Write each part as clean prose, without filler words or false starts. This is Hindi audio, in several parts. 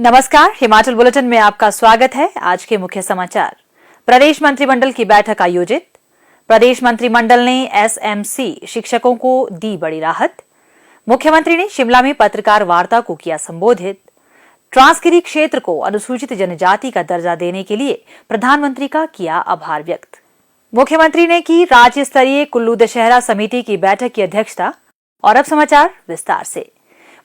नमस्कार, हिमाचल बुलेटिन में आपका स्वागत है। आज के मुख्य समाचार। प्रदेश मंत्रिमंडल की बैठक आयोजित। प्रदेश मंत्रिमंडल ने एसएमसी शिक्षकों को दी बड़ी राहत। मुख्यमंत्री ने शिमला में पत्रकार वार्ता को किया संबोधित। ट्रांसगिरी क्षेत्र को अनुसूचित जनजाति का दर्जा देने के लिए प्रधानमंत्री का किया आभार व्यक्त। मुख्यमंत्री ने की राज्य स्तरीय कुल्लू दशहरा समिति की बैठक की अध्यक्षता। और अब समाचार विस्तार से।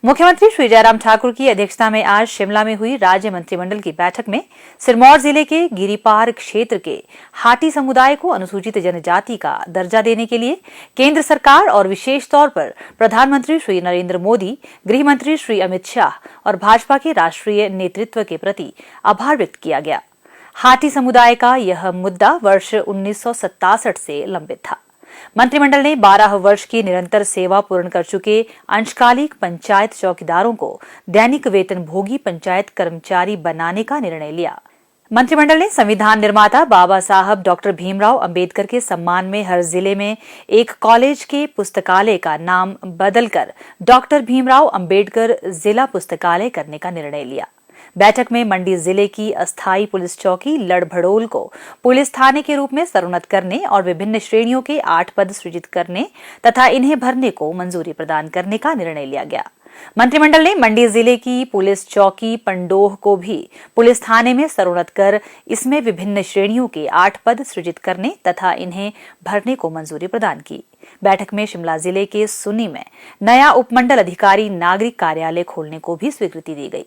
मुख्यमंत्री श्री जयराम ठाकुर की अध्यक्षता में आज शिमला में हुई राज्य मंत्रिमंडल की बैठक में सिरमौर जिले के गिरिपार क्षेत्र के हाटी समुदाय को अनुसूचित जनजाति का दर्जा देने के लिए केंद्र सरकार और विशेष तौर पर प्रधानमंत्री श्री नरेंद्र मोदी, गृह मंत्री श्री अमित शाह और भाजपा के राष्ट्रीय नेतृत्व के प्रति आभार व्यक्त किया गया। हाटी समुदाय का यह मुद्दा वर्ष 1967 से लंबित था। मंत्रिमंडल ने 12 वर्ष की निरंतर सेवा पूर्ण कर चुके अंशकालिक पंचायत चौकीदारों को दैनिक वेतन भोगी पंचायत कर्मचारी बनाने का निर्णय लिया। मंत्रिमंडल ने संविधान निर्माता बाबा साहब डॉक्टर भीमराव अंबेडकर के सम्मान में हर जिले में एक कॉलेज के पुस्तकालय का नाम बदलकर डॉक्टर भीमराव अंबेडकर जिला पुस्तकालय करने का निर्णय लिया। बैठक में मंडी जिले की अस्थायी पुलिस चौकी लड़भड़ोल को पुलिस थाने के रूप में स्तरोन्नत करने और विभिन्न श्रेणियों के 8 पद सृजित करने तथा इन्हें भरने को मंजूरी प्रदान करने का निर्णय लिया गया। मंत्रिमंडल ने मंडी जिले की पुलिस चौकी पंडोह को भी पुलिस थाने में स्तरोन्नत कर इसमें विभिन्न श्रेणियों के 8 पद सृजित करने तथा इन्हें भरने को मंजूरी प्रदान की। बैठक में शिमला जिले के सुन्नी में नया उपमंडल अधिकारी नागरिक कार्यालय खोलने को भी स्वीकृति दी गई।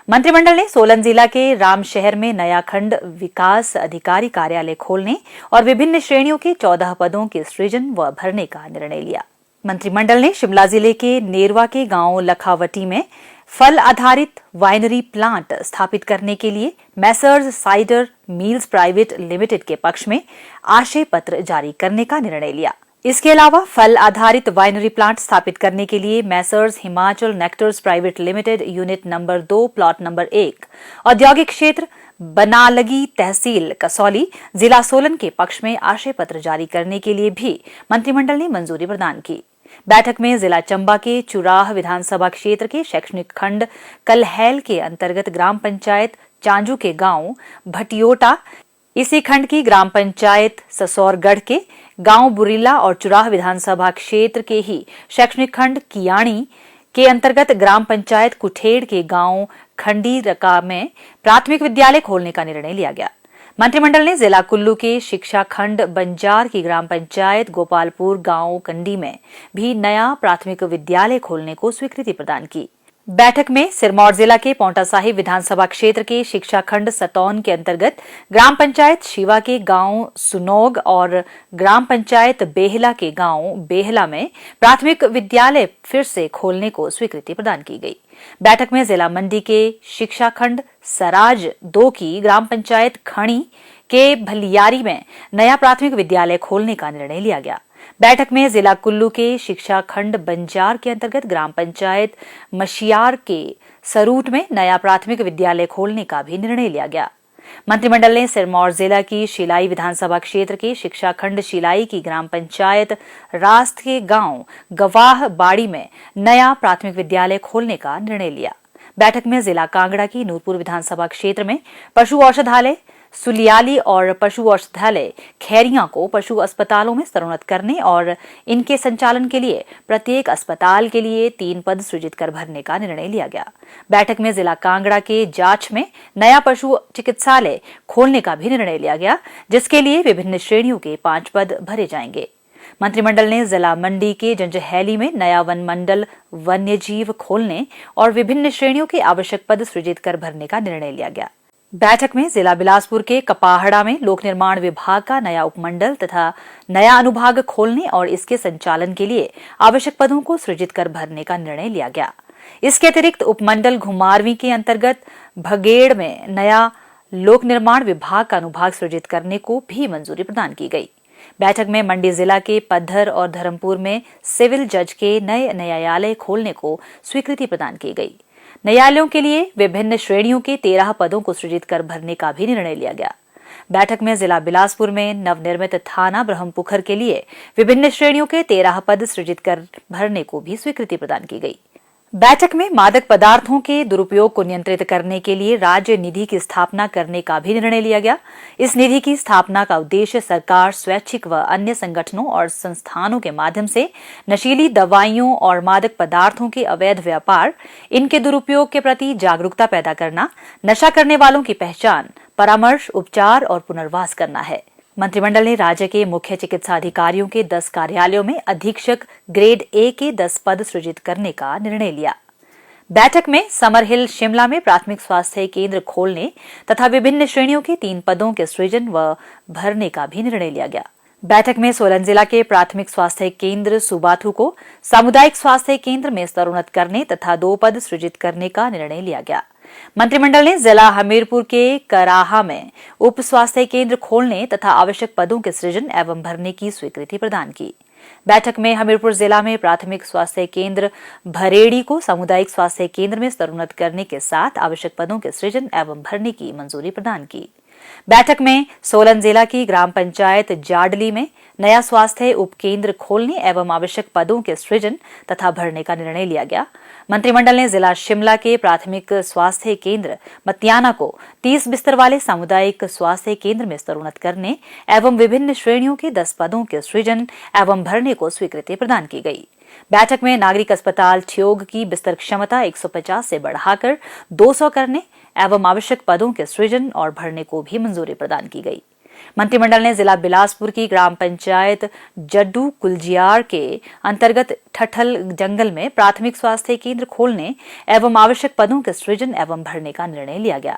मंत्रिमंडल ने सोलन जिला के रामशहर में नया खंड विकास अधिकारी कार्यालय खोलने और विभिन्न श्रेणियों के 14 पदों के सृजन व भरने का निर्णय लिया। मंत्रिमंडल ने शिमला जिले के नेरवा के गांव लखावटी में फल आधारित वाइनरी प्लांट स्थापित करने के लिए Messrs cider mills private limited के पक्ष में आशय पत्र जारी करने का निर्णय लिया। इसके अलावा फल आधारित वाइनरी प्लांट स्थापित करने के लिए Messrs Himachal nectars private limited unit number 2 plot number 1 औद्योगिक क्षेत्र बनालगी तहसील कसौली जिला सोलन के पक्ष में आशय पत्र जारी करने के लिए भी मंत्रिमंडल ने मंजूरी प्रदान की। बैठक में जिला चंबा के चुराह विधानसभा क्षेत्र के शैक्षणिक खंड कलहैल के अंतर्गत ग्राम पंचायत चांजू के गांव भटियोटा, इसी खंड की ग्राम पंचायत ससौरगढ़ के गांव बुरीला और चुराह विधानसभा क्षेत्र के ही शैक्षणिक खंड कियाणी के अंतर्गत ग्राम पंचायत कुठेड़ के गांव खंडी रका में प्राथमिक विद्यालय खोलने का निर्णय लिया गया। मंत्रिमंडल ने जिला कुल्लू के शिक्षा खंड बंजार की ग्राम पंचायत गोपालपुर गांव कंडी में भी नया प्राथमिक विद्यालय खोलने को स्वीकृति प्रदान की। बैठक में सिरमौर जिला के पौंटा साहिब विधानसभा क्षेत्र के शिक्षा खंड सतौन के अंतर्गत ग्राम पंचायत शिवा के गांव सुनोग और ग्राम पंचायत बेहला के गांव बेहला में प्राथमिक विद्यालय फिर से खोलने को स्वीकृति प्रदान की गई। बैठक में जिला मंडी के शिक्षा खंड सराज 2 की ग्राम पंचायत खणी के भलियारी में नया प्राथमिक विद्यालय खोलने का निर्णय लिया गया। बैठक में जिला कुल्लू के शिक्षा खंड बंजार के अंतर्गत ग्राम पंचायत मशियार के सरूट में नया प्राथमिक विद्यालय खोलने का भी निर्णय लिया गया। मंत्रिमंडल ने सिरमौर जिला की शिलाई विधानसभा क्षेत्र के शिक्षा खंड शिलाई की ग्राम पंचायत रास्त के गांव गवाह बाड़ी में नया प्राथमिक विद्यालय खोलने का निर्णय लिया। बैठक में जिला कांगड़ा की नूरपुर विधानसभा क्षेत्र में पशु औषधालय सुलियाली और पशु औषधालय खैरिया को पशु अस्पतालों में स्तरोन्नत करने और इनके संचालन के लिए प्रत्येक अस्पताल के लिए 3 पद सृजित कर भरने का निर्णय लिया गया। बैठक में जिला कांगड़ा के जाच में नया पशु चिकित्सालय खोलने का भी निर्णय लिया गया, जिसके लिए विभिन्न श्रेणियों के 5 पद भरे जाएंगे। मंत्रिमंडल ने जिला मंडी के जंजैहली में नया वन मंडल वन्यजीव खोलने और विभिन्न श्रेणियों के आवश्यक पद सृजित कर भरने का निर्णय लिया गया। बैठक में जिला बिलासपुर के कपाहड़ा में लोक निर्माण विभाग का नया उपमंडल तथा नया अनुभाग खोलने और इसके संचालन के लिए आवश्यक पदों को सृजित कर भरने का निर्णय लिया गया। इसके अतिरिक्त उपमंडल घुमारवी के अंतर्गत भगेड़ में नया लोक निर्माण विभाग का अनुभाग सृजित करने को भी मंजूरी प्रदान की गई। बैठक में मंडी जिला के पद्धर और धर्मपुर में सिविल जज के नए न्यायालय खोलने को स्वीकृति प्रदान की गई। न्यायालयों के लिए विभिन्न श्रेणियों के 13 पदों को सृजित कर भरने का भी निर्णय लिया गया। बैठक में जिला बिलासपुर में नवनिर्मित थाना ब्रह्मपुखर के लिए विभिन्न श्रेणियों के 13 पद सृजित कर भरने को भी स्वीकृति प्रदान की गई। बैठक में मादक पदार्थों के दुरुपयोग को नियंत्रित करने के लिए राज्य निधि की स्थापना करने का भी निर्णय लिया गया। इस निधि की स्थापना का उद्देश्य सरकार, स्वैच्छिक व अन्य संगठनों और संस्थानों के माध्यम से नशीली दवाइयों और मादक पदार्थों के अवैध व्यापार, इनके दुरुपयोग के प्रति जागरूकता पैदा करना, नशा करने वालों की पहचान, परामर्श, उपचार और पुनर्वास करना है। मंत्रिमंडल ने राज्य के मुख्य चिकित्सा अधिकारियों के 10 कार्यालयों में अधीक्षक ग्रेड ए के 10 पद सृजित करने का निर्णय लिया। बैठक में समर हिल, शिमला में प्राथमिक स्वास्थ्य केंद्र खोलने तथा विभिन्न श्रेणियों के 3 पदों के सृजन व भरने का भी निर्णय लिया गया। बैठक में सोलन जिला के प्राथमिक स्वास्थ्य केंद्र सुबाथू को सामुदायिक स्वास्थ्य केंद्र में स्तरोन्नत करने तथा 2 पद सृजित करने का निर्णय लिया गया। मंत्रिमंडल ने जिला हमीरपुर के कराहा में उप स्वास्थ्य केंद्र खोलने तथा आवश्यक पदों के सृजन एवं भरने की स्वीकृति प्रदान की। बैठक में हमीरपुर जिला में प्राथमिक स्वास्थ्य केंद्र भरेड़ी को सामुदायिक स्वास्थ्य केंद्र में स्तरोन्नत करने के साथ आवश्यक पदों के सृजन एवं भरने की मंजूरी प्रदान की। बैठक में सोलन जिला की ग्राम पंचायत जाडली में नया स्वास्थ्य उपकेंद्र खोलने एवं आवश्यक पदों के सृजन तथा भरने का निर्णय लिया गया। मंत्रिमंडल ने जिला शिमला के प्राथमिक स्वास्थ्य केंद्र मतियाना को 30 बिस्तर वाले सामुदायिक स्वास्थ्य केंद्र में स्तरोन्नत करने एवं विभिन्न श्रेणियों के 10 पदों के सृजन एवं भरने को स्वीकृति प्रदान की गई। बैठक में नागरिक अस्पताल ठियोग की बिस्तर क्षमता 150 से बढ़ाकर 200 करने एवं आवश्यक पदों के सृजन और भरने को भी मंजूरी प्रदान की गई। मंत्रिमंडल ने जिला बिलासपुर की ग्राम पंचायत जड्डू कुलजियार के अंतर्गत ठठल जंगल में प्राथमिक स्वास्थ्य केंद्र खोलने एवं आवश्यक पदों के सृजन एवं भरने का निर्णय लिया गया।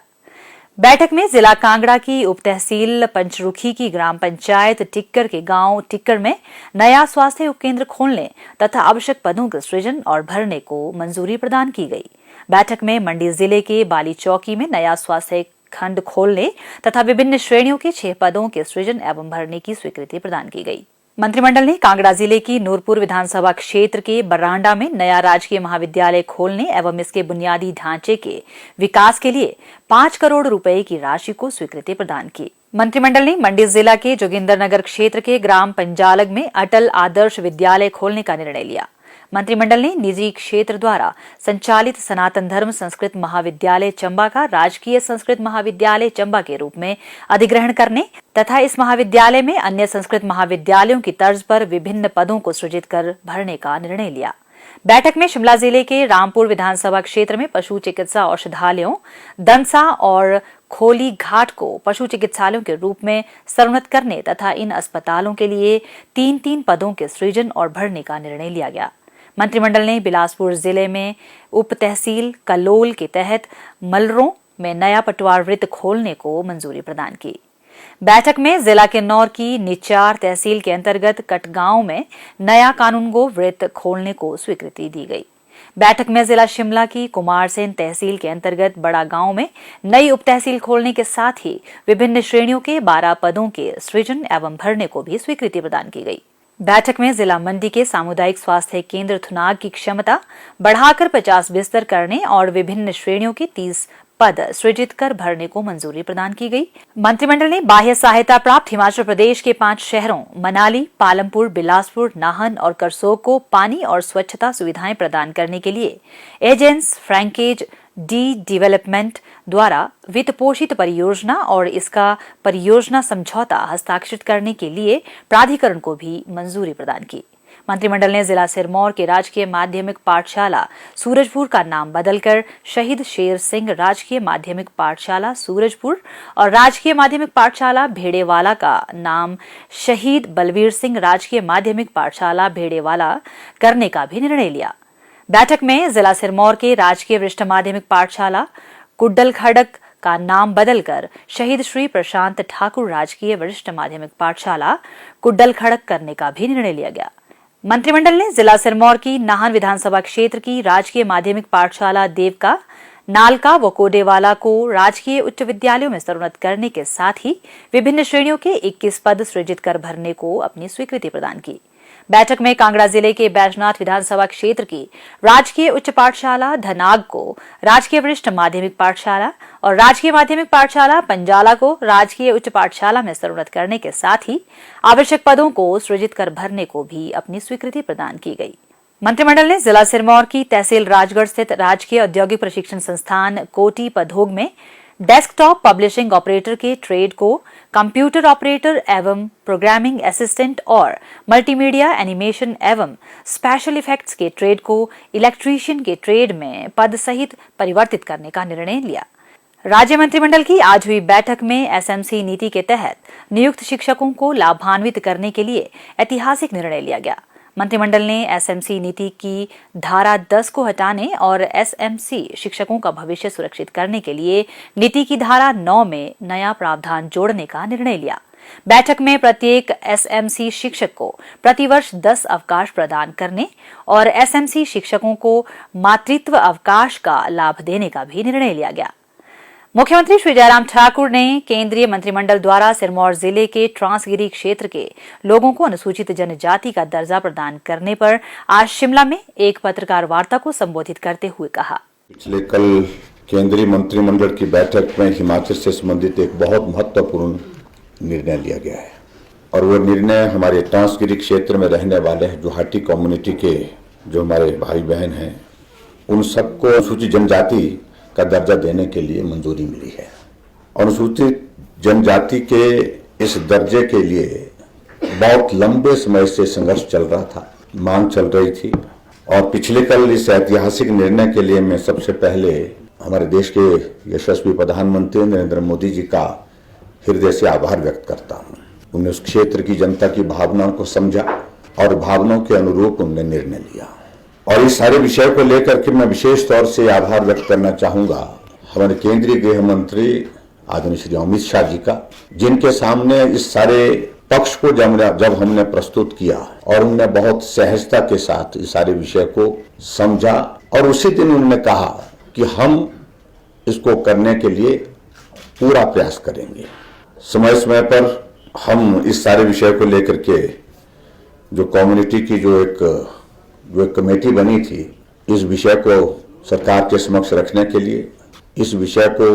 बैठक में जिला कांगड़ा की उप तहसील पंचरुखी की ग्राम पंचायत टिक्कर के गांव टिक्कर में नया स्वास्थ्य उपकेंद्र खोलने तथा आवश्यक पदों के सृजन और भरने को मंजूरी प्रदान की गई। बैठक में मंडी जिले के बाली चौकी में नया स्वास्थ्य खंड खोलने तथा विभिन्न श्रेणियों के 6 पदों के सृजन एवं भरने की स्वीकृति प्रदान की गई। मंत्रिमंडल ने कांगड़ा जिले की नूरपुर विधानसभा क्षेत्र के बरांडा में नया राजकीय महाविद्यालय खोलने एवं इसके बुनियादी ढांचे के विकास के लिए 5 करोड़ रुपए की राशि को स्वीकृति प्रदान की। मंत्रिमंडल ने मंडी जिला के जोगिंदरनगर क्षेत्र के ग्राम पंजालग में अटल आदर्श विद्यालय खोलने का निर्णय लिया। मंत्रिमंडल ने निजी क्षेत्र द्वारा संचालित सनातन धर्म संस्कृत महाविद्यालय चंबा का राजकीय संस्कृत महाविद्यालय चंबा के रूप में अधिग्रहण करने तथा इस महाविद्यालय में अन्य संस्कृत महाविद्यालयों की तर्ज पर विभिन्न पदों को सृजित कर भरने का निर्णय लिया। बैठक में शिमला जिले के रामपुर विधानसभा क्षेत्र में पशु चिकित्सा औषधालयों दंसा और खोली घाट को पशु चिकित्सालयों के रूप में स्तरोन्नत करने तथा इन अस्पतालों के लिए 3-3 पदों के सृजन और भरने का निर्णय लिया गया। मंत्रिमंडल ने बिलासपुर जिले में उप तहसील कलोल के तहत मलरों में नया पटवार वृत्त खोलने को मंजूरी प्रदान की। बैठक में जिला किन्नौर की निचार तहसील के अंतर्गत कटगांव में नया कानूनगो वृत्त खोलने को स्वीकृति दी गई। बैठक में जिला शिमला की कुमारसेन तहसील के अंतर्गत बड़ा गांव में नई उप तहसील खोलने के साथ ही विभिन्न श्रेणियों के 12 पदों के सृजन एवं भरने को भी स्वीकृति प्रदान की गई। बैठक में जिला मंडी के सामुदायिक स्वास्थ्य केंद्र थुनाग की क्षमता बढ़ाकर 50 बिस्तर करने और विभिन्न श्रेणियों के 30 पद सृजित कर भरने को मंजूरी प्रदान की गई। मंत्रिमंडल ने बाह्य सहायता प्राप्त हिमाचल प्रदेश के 5 शहरों मनाली, पालमपुर, बिलासपुर, नाहन और करसोग को पानी और स्वच्छता सुविधाएं प्रदान करने के लिए एजेंस फ्रैंकेज डी डेवलपमेंट द्वारा वित्त पोषित परियोजना और इसका परियोजना समझौता हस्ताक्षरित करने के लिए प्राधिकरण को भी मंजूरी प्रदान की। मंत्रिमंडल ने जिला सिरमौर के राजकीय माध्यमिक पाठशाला सूरजपुर का नाम बदलकर शहीद शेर सिंह राजकीय माध्यमिक पाठशाला सूरजपुर और राजकीय माध्यमिक पाठशाला भेड़ेवाला का नाम शहीद बलवीर सिंह राजकीय माध्यमिक पाठशाला भेड़ेवाला करने का भी निर्णय लिया। बैठक में जिला सिरमौर के राजकीय वरिष्ठ माध्यमिक पाठशाला कुड्डल खड़क का नाम बदलकर शहीद श्री प्रशांत ठाकुर राजकीय वरिष्ठ माध्यमिक पाठशाला कुड्डल खड़क करने का भी निर्णय लिया गया। मंत्रिमंडल ने जिला सिरमौर की नाहन विधानसभा क्षेत्र की राजकीय माध्यमिक पाठशाला देवका, नालका व कोडेवाला को राजकीय उच्च विद्यालयों में स्तरोन्नत करने के साथ ही विभिन्न श्रेणियों के 21 पद सृजित कर भरने को अपनी स्वीकृति प्रदान की। बैठक में कांगड़ा जिले के बैजनाथ विधानसभा क्षेत्र की राजकीय उच्च पाठशाला धनाग को राजकीय वरिष्ठ माध्यमिक पाठशाला और राजकीय माध्यमिक पाठशाला पंजाला को राजकीय उच्च पाठशाला में स्तरोन्नत करने के साथ ही आवश्यक पदों को सृजित कर भरने को भी अपनी स्वीकृति प्रदान की गई। मंत्रिमंडल ने जिला सिरमौर की तहसील राजगढ़ स्थित राजकीय औद्योगिक प्रशिक्षण संस्थान कोटी पधोग में डेस्कटॉप पब्लिशिंग ऑपरेटर के ट्रेड को कंप्यूटर ऑपरेटर एवं प्रोग्रामिंग असिस्टेंट और मल्टीमीडिया एनिमेशन एवं स्पेशल इफेक्ट्स के ट्रेड को इलेक्ट्रीशियन के ट्रेड में पद सहित परिवर्तित करने का निर्णय लिया। राज्य मंत्रिमंडल की आज हुई बैठक में एसएमसी नीति के तहत नियुक्त शिक्षकों को लाभान्वित करने के लिए ऐतिहासिक निर्णय लिया गया। मंत्रिमंडल ने एसएमसी नीति की धारा 10 को हटाने और एसएमसी शिक्षकों का भविष्य सुरक्षित करने के लिए नीति की धारा 9 में नया प्रावधान जोड़ने का निर्णय लिया। बैठक में प्रत्येक एसएमसी शिक्षक को प्रतिवर्ष 10 अवकाश प्रदान करने और एसएमसी शिक्षकों को मातृत्व अवकाश का लाभ देने का भी निर्णय लिया गया। मुख्यमंत्री श्री जयराम ठाकुर ने केंद्रीय मंत्रिमंडल द्वारा सिरमौर जिले के ट्रांसगिरी क्षेत्र के लोगों को अनुसूचित जनजाति का दर्जा प्रदान करने पर आज शिमला में एक पत्रकार वार्ता को संबोधित करते हुए कहा। पिछले कल केंद्रीय मंत्रिमंडल की बैठक में हिमाचल से संबंधित एक बहुत महत्वपूर्ण निर्णय लिया गया है और वो निर्णय हमारे ट्रांसगिरी क्षेत्र में रहने वाले जोहाटी कम्युनिटी के जो हमारे भाई बहन हैं उन सबको अनुसूचित जनजाति का दर्जा देने के लिए मंजूरी मिली है। अनुसूचित जनजाति के इस दर्जे के लिए बहुत लंबे समय से संघर्ष चल रहा था, मांग चल रही थी और पिछले कल इस ऐतिहासिक निर्णय के लिए मैं सबसे पहले हमारे देश के यशस्वी प्रधानमंत्री नरेंद्र मोदी जी का हृदय से आभार व्यक्त करता हूँ। उन्होंने उस क्षेत्र की जनता की भावनाओं को समझा और भावनाओं के अनुरूप उन्होंने निर्णय लिया और इस सारे विषय को लेकर के मैं विशेष तौर से आभार व्यक्त करना चाहूंगा हमारे केंद्रीय गृह मंत्री आदरणीय श्री अमित शाह जी का, जिनके सामने इस सारे पक्ष को जब हमने प्रस्तुत किया और उन्होंने बहुत सहजता के साथ इस सारे विषय को समझा और उसी दिन उन्होंने कहा कि हम इसको करने के लिए पूरा प्रयास करेंगे। समय समय पर हम इस सारे विषय को लेकर के जो कम्युनिटी की जो एक कमेटी बनी थी, इस विषय को सरकार के समक्ष रखने के लिए, इस विषय को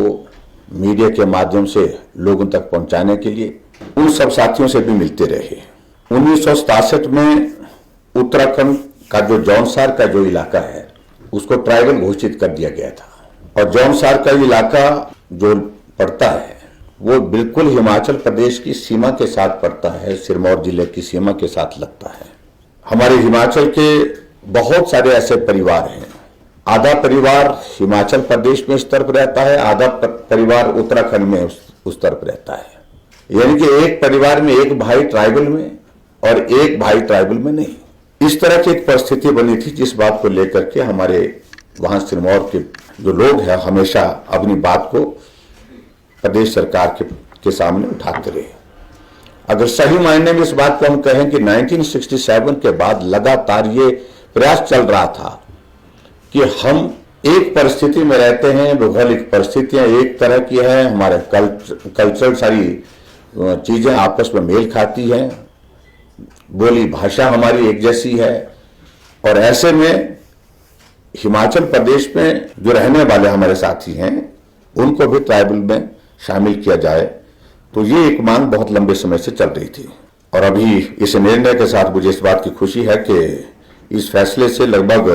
मीडिया के माध्यम से लोगों तक पहुंचाने के लिए उन सब साथियों से भी मिलते रहे। 1967 में उत्तराखंड का जो जौनसार का जो इलाका है उसको ट्राइबल घोषित कर दिया गया था और जौनसार का इलाका जो पड़ता है वो बिल्कुल हिमाचल प्रदेश की सीमा के साथ पड़ता है, सिरमौर जिले की सीमा के साथ लगता है। हमारे हिमाचल के बहुत सारे ऐसे परिवार हैं, आधा परिवार हिमाचल प्रदेश में इस तरफ रहता है, आधा परिवार उत्तराखंड में उस तरफ रहता है, यानी कि एक परिवार में एक भाई ट्राइबल में और एक भाई ट्राइबल में नहीं। इस तरह की एक परिस्थिति बनी थी जिस बात को लेकर के हमारे वहां सिरमौर के जो लोग हैं हमेशा अपनी बात को प्रदेश सरकार के सामने उठाते रहे। अगर सही मायने में इस बात को हम कहें कि 1967 के बाद लगातार ये प्रयास चल रहा था कि हम एक परिस्थिति में रहते हैं, भौगोलिक परिस्थितियां एक तरह की है, हमारे कल्चरल सारी चीजें आपस में मेल खाती हैं, बोली भाषा हमारी एक जैसी है और ऐसे में हिमाचल प्रदेश में जो रहने वाले हमारे साथी हैं उनको भी ट्राइबल में शामिल किया जाए, तो ये एक मांग बहुत लंबे समय से चल रही थी और अभी इस निर्णय के साथ मुझे इस बात की खुशी है कि इस फैसले से लगभग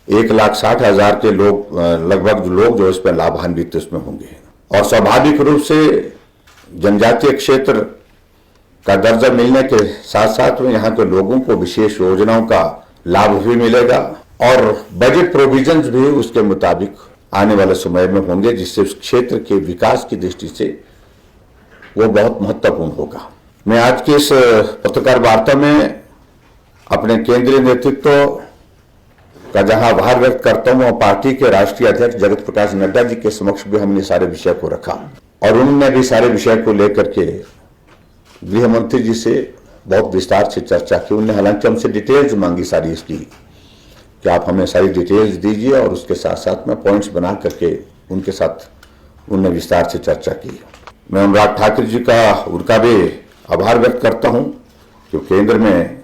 1,60,000 के लोग लगभग लोग जो इस पर लाभान्वित इसमें होंगे और स्वाभाविक रूप से जनजातीय क्षेत्र का दर्जा मिलने के साथ साथ में यहाँ के लोगों को विशेष योजनाओं का लाभ भी मिलेगा और बजट प्रोविजंस भी उसके मुताबिक आने वाले समय में होंगे, जिससे उस क्षेत्र के विकास की दृष्टि से वो बहुत महत्वपूर्ण होगा। मैं आज की इस पत्रकार वार्ता में अपने केंद्रीय नेतृत्व का जहां आभार व्यक्त करता हूं, पार्टी के राष्ट्रीय अध्यक्ष जगत प्रकाश नड्डा जी के समक्ष भी हमने सारे विषय को रखा और उन्होंने भी सारे विषय को लेकर के गृह मंत्री जी से बहुत विस्तार से चर्चा की। उन्होंने हालांकि हमसे डिटेल्स मांगी सारी इसकी कि आप हमें सारी डिटेल्स दीजिए और उसके साथ साथ में पॉइंट्स बना करके उनके साथ उन्होंने विस्तार से चर्चा की। मैं अनुराग ठाकुर जी का उनका भी आभार व्यक्त करता हूं जो केंद्र में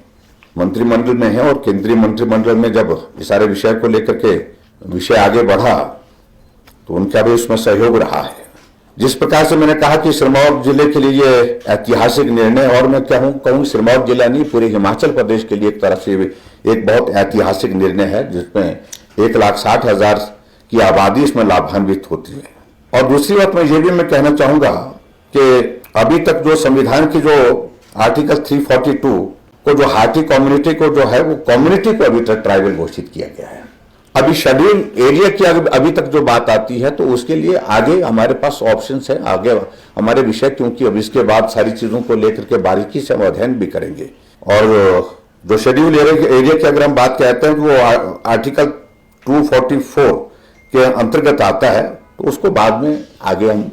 मंत्रिमंडल में है और केंद्रीय मंत्रिमंडल में जब इस सारे विषय को लेकर के विषय आगे बढ़ा तो उनका भी उसमें सहयोग रहा है जिस प्रकार से मैंने कहा कि सिरमौर जिले के लिए ये ऐतिहासिक निर्णय, और मैं कहूँ सिरमौर जिला नहीं, पूरे हिमाचल प्रदेश के लिए एक तरह से एक बहुत ऐतिहासिक निर्णय है, जिसमें 1,60,000 की आबादी इसमें लाभान्वित होती है। और दूसरी बात मैं ये भी मैं कहना चाहूंगा कि अभी तक जो संविधान की जो आर्टिकल 342 को जो हाटी कम्युनिटी को जो है वो कम्युनिटी को अभी तक ट्राइबल घोषित किया गया है। अभी शेड्यूल एरिया की अभी तक जो बात आती है तो उसके लिए आगे हमारे पास ऑप्शंस है, आगे हमारे विषय, क्योंकि अब इसके बाद सारी चीजों को लेकर के बारीकी से हम अध्ययन भी करेंगे। और जो शेड्यूल एरिया की अगर हम बात कहते हैं कि वो आर्टिकल 244 के अंतर्गत आता है, तो उसको बाद में हम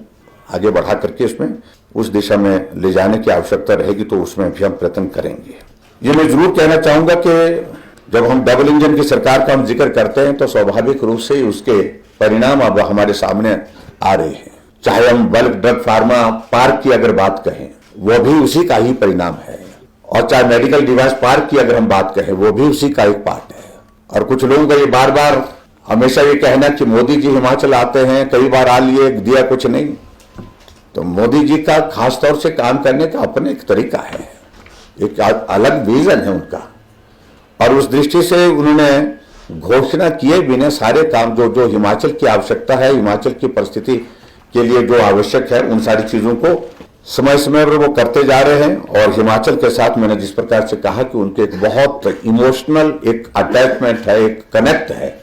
आगे बढ़ा करके इसमें उस दिशा में ले जाने की आवश्यकता रहेगी, तो उसमें भी हम प्रयत्न करेंगे। ये मैं जरूर कहना चाहूंगा कि जब हम डबल इंजन की सरकार का हम जिक्र करते हैं तो स्वाभाविक रूप से उसके परिणाम अब हमारे सामने आ रहे हैं। चाहे हम बल्क ड्रग फार्मा पार्क की अगर बात कहें, वो भी उसी का ही परिणाम है, और चाहे मेडिकल डिवाइस पार्क की अगर हम बात कहें, वो भी उसी का एक पार्ट है। और कुछ लोगों का ये बार बार हमेशा ये कहना कि मोदी जी हिमाचल आते हैं, कई बार आ लिए, दिया कुछ नहीं। तो मोदी जी का खासतौर से काम करने का अपने एक तरीका है, एक अलग विजन है उनका, और उस दृष्टि से उन्होंने घोषणा किए बिना सारे काम जो हिमाचल की आवश्यकता है, हिमाचल की परिस्थिति के लिए जो आवश्यक है, उन सारी चीजों को समय समय पर वो करते जा रहे हैं। और हिमाचल के साथ मैंने जिस प्रकार से कहा कि उनके एक बहुत इमोशनल एक अटैचमेंट है, एक कनेक्ट है,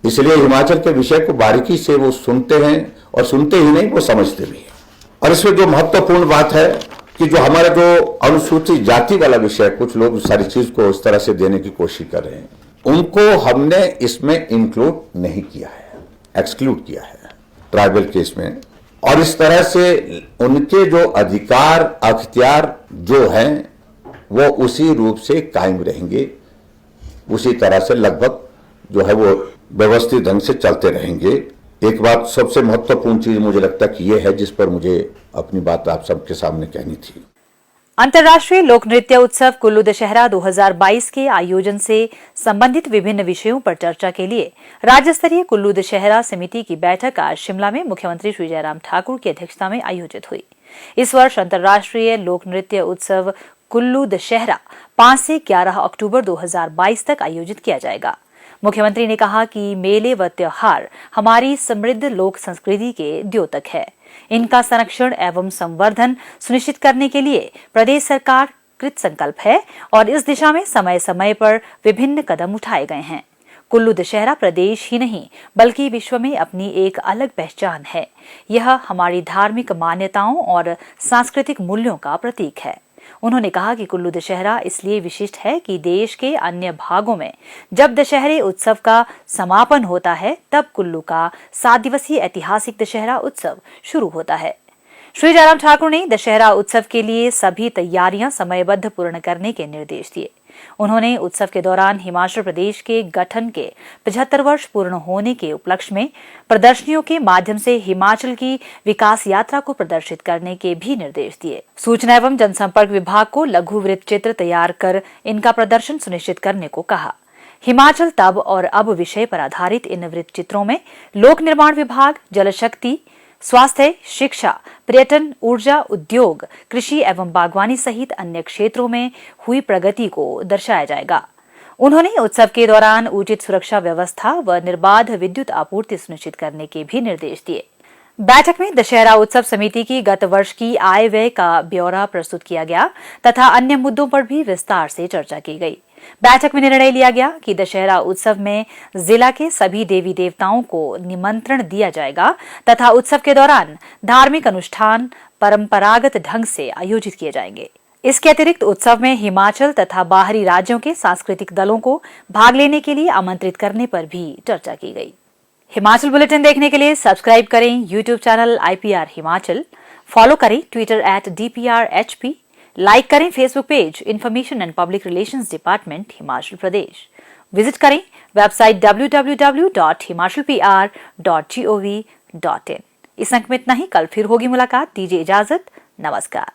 इसलिए हिमाचल के विषय को बारीकी से वो सुनते हैं, और सुनते ही नहीं, वो समझते भी हैं। और इसमें जो महत्वपूर्ण बात है कि जो हमारा जो अनुसूचित जाति वाला विषय, कुछ लोग सारी चीज को इस तरह से देने की कोशिश कर रहे हैं, उनको हमने इसमें इंक्लूड नहीं किया है, एक्सक्लूड किया है ट्राइबल केस में। और इस तरह से उनके जो अधिकार अख्तियार जो हैं वो उसी रूप से कायम रहेंगे, उसी तरह से लगभग जो है वो व्यवस्थित ढंग से चलते रहेंगे। एक बात सबसे महत्वपूर्ण चीज मुझे लगता है कि ये है, जिस पर मुझे अपनी बात आप सबके सामने कहनी थी। अंतर्राष्ट्रीय लोक नृत्य उत्सव कुल्लू दशहरा 2022 के आयोजन से संबंधित विभिन्न विषयों पर चर्चा के लिए राज्य स्तरीय कुल्लू दशहरा समिति की बैठक आज शिमला में मुख्यमंत्री श्री जयराम ठाकुर की अध्यक्षता में आयोजित हुई। इस वर्ष अंतर्राष्ट्रीय लोक नृत्य उत्सव कुल्लू दशहरा 5 से 11 अक्टूबर 2022 तक आयोजित किया जाएगा। मुख्यमंत्री ने कहा कि मेले व त्योहार हमारी समृद्ध लोक संस्कृति के द्योतक है। इनका संरक्षण एवं संवर्धन सुनिश्चित करने के लिए प्रदेश सरकार कृत संकल्प है और इस दिशा में समय समय पर विभिन्न कदम उठाए गए हैं। कुल्लू दशहरा प्रदेश ही नहीं बल्कि विश्व में अपनी एक अलग पहचान है। यह हमारी धार्मिक मान्यताओं और सांस्कृतिक मूल्यों का प्रतीक है। उन्होंने कहा कि कुल्लू दशहरा इसलिए विशिष्ट है कि देश के अन्य भागों में जब दशहरे उत्सव का समापन होता है तब कुल्लू का 7 दिवसीय ऐतिहासिक दशहरा उत्सव शुरू होता है। श्री जयराम ठाकुर ने दशहरा उत्सव के लिए सभी तैयारियां समयबद्ध पूर्ण करने के निर्देश दिए। उन्होंने उत्सव के दौरान हिमाचल प्रदेश के गठन के 75 वर्ष पूर्ण होने के उपलक्ष्य में प्रदर्शनियों के माध्यम से हिमाचल की विकास यात्रा को प्रदर्शित करने के भी निर्देश दिए। सूचना एवं जनसंपर्क विभाग को लघु वृत्त चित्र तैयार कर इनका प्रदर्शन सुनिश्चित करने को कहा। हिमाचल तब और अब विषय पर आधारित इन वृत्त चित्रों में लोक निर्माण विभाग, जल शक्ति, स्वास्थ्य, शिक्षा, पर्यटन, ऊर्जा, उद्योग, कृषि एवं बागवानी सहित अन्य क्षेत्रों में हुई प्रगति को दर्शाया जाएगा। उन्होंने उत्सव के दौरान उचित सुरक्षा व्यवस्था व निर्बाध विद्युत आपूर्ति सुनिश्चित करने के भी निर्देश दिए। बैठक में दशहरा उत्सव समिति की गत वर्ष की आय व्यय का ब्यौरा प्रस्तुत किया गया तथा अन्य मुद्दों पर भी विस्तार से चर्चा की गई। बैठक में निर्णय लिया गया कि दशहरा उत्सव में जिला के सभी देवी देवताओं को निमंत्रण दिया जाएगा तथा उत्सव के दौरान धार्मिक अनुष्ठान परंपरागत ढंग से आयोजित किए जाएंगे। इसके अतिरिक्त उत्सव में हिमाचल तथा बाहरी राज्यों के सांस्कृतिक दलों को भाग लेने के लिए आमंत्रित करने पर भी चर्चा की गई। हिमाचल बुलेटिन देखने के लिए सब्सक्राइब करें YouTube channel IPR Himachal, follow करें ट्विटर @DPRHP, लाइक करें Facebook page information and public relations department Himachal Pradesh, visit करें वेबसाइट www.himachalpr.gov.in। इस अंक में इतना ही। कल फिर होगी मुलाकात। दीजिए इजाजत। नमस्कार।